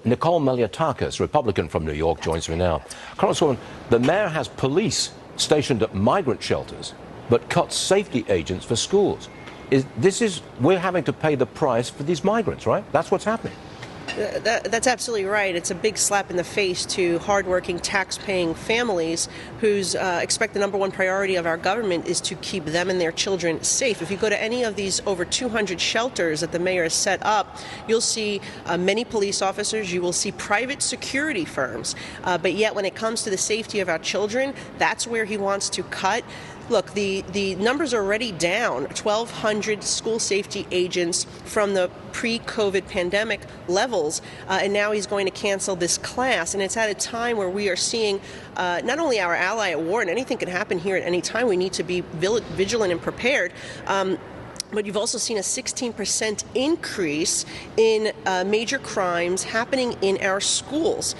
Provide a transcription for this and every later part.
Nicole Malliotakis, Republican from New York, joins me now. Congresswoman, the mayor has police stationed at migrant shelters, but cuts safety agents for schools. We're having to pay the price for these migrants, right? That's what's happening. That's absolutely right. It's a big slap in the face to hardworking, tax-paying families whose expect the number one priority of our government is to keep them and their children safe. If you go to any of these over 200 shelters that the mayor has set up, you'll see many police officers, you will see private security firms. But yet when it comes to the safety of our children, that's where he wants to cut. Look, the numbers are already down, 1,200 school safety agents from the pre-COVID pandemic levels, and now he's going to cancel this class. And it's at a time where we are seeing not only our ally at war, and anything can happen here at any time, we need to be vigilant and prepared. But you've also seen a 16% increase in major crimes happening in our schools.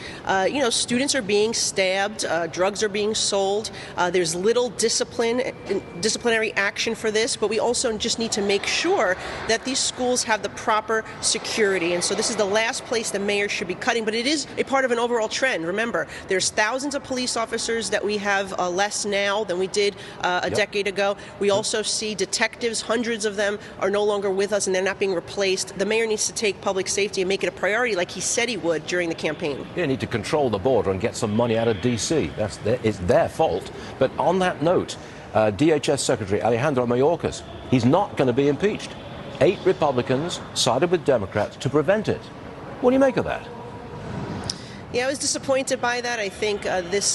Students are being stabbed, drugs are being sold. There's little disciplinary action for this, but we also just need to make sure that these schools have the proper security. And so this is the last place the mayor should be cutting, but it is a part of an overall trend. Remember, there's thousands of police officers that we have less now than we did a decade ago. We also see detectives, hundreds of them are no longer with us and they're not being replaced. The mayor needs to take public safety and make it a priority like he said he would during the campaign. You need to control the border and get some money out of D.C. It's their fault. But on that note, DHS Secretary Alejandro Mayorkas, he's not going to be impeached. 8 Republicans sided with Democrats to prevent it. What do you make of that? Yeah, I was disappointed by that. I think this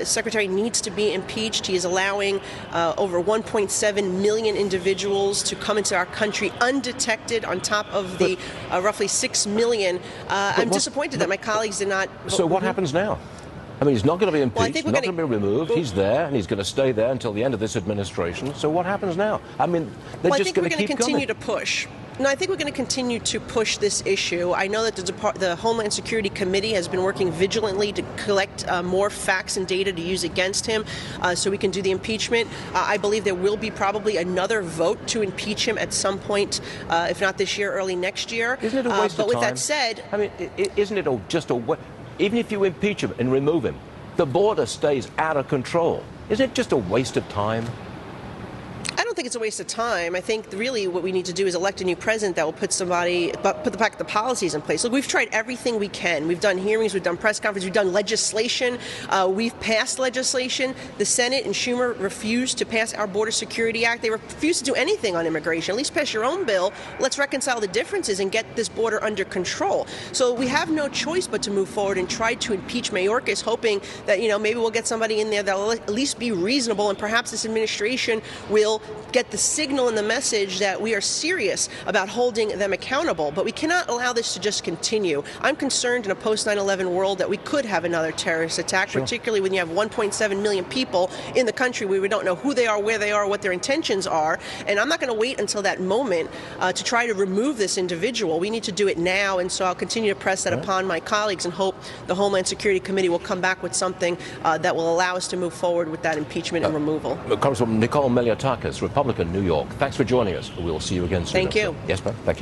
secretary needs to be impeached. He is allowing over 1.7 million individuals to come into our country undetected on top of the roughly 6 million. I'm disappointed that my colleagues did not vote. So what happens now? I mean, he's not going to be impeached, well, he's not going to be removed. He's there, and he's going to stay there until the end of this administration. So what happens now? I mean, they're just going to keep coming. I think we're going to continue to push. No, I think we're going to continue to push this issue. I know that the Homeland Security Committee has been working vigilantly to collect more facts and data to use against him so we can do the impeachment. I believe there will be probably another vote to impeach him at some point, if not this year, early next year. Isn't it a waste of time? But with that said... I mean, isn't it just a waste? Even if you impeach him and remove him, the border stays out of control. Isn't it just a waste of time? I don't think it's a waste of time. I think really what we need to do is elect a new president that will put the policies in place. Look, we've tried everything we can. We've done hearings, we've done press conferences, we've done legislation. We've passed legislation. The Senate and Schumer refused to pass our Border Security Act. They refused to do anything on immigration. At least pass your own bill. Let's reconcile the differences and get this border under control. So we have no choice but to move forward and try to impeach Mayorkas, hoping that, maybe we'll get somebody in there that will at least be reasonable, and perhaps this administration will get the signal and the message that we are serious about holding them accountable. But we cannot allow this to just continue. I'm concerned in a post-9/11 world that we could have another terrorist attack, particularly when you have 1.7 million people in the country where we don't know who they are, where they are, what their intentions are. And I'm not going to wait until that moment to try to remove this individual. We need to do it now, and so I'll continue to press that upon my colleagues and hope the Homeland Security Committee will come back with something that will allow us to move forward with that impeachment and removal. Congresswoman Nicole Malliotakis, Republican, New York. Thanks for joining us. We'll see you again soon. Thank you. Yes, ma'am. Thank you.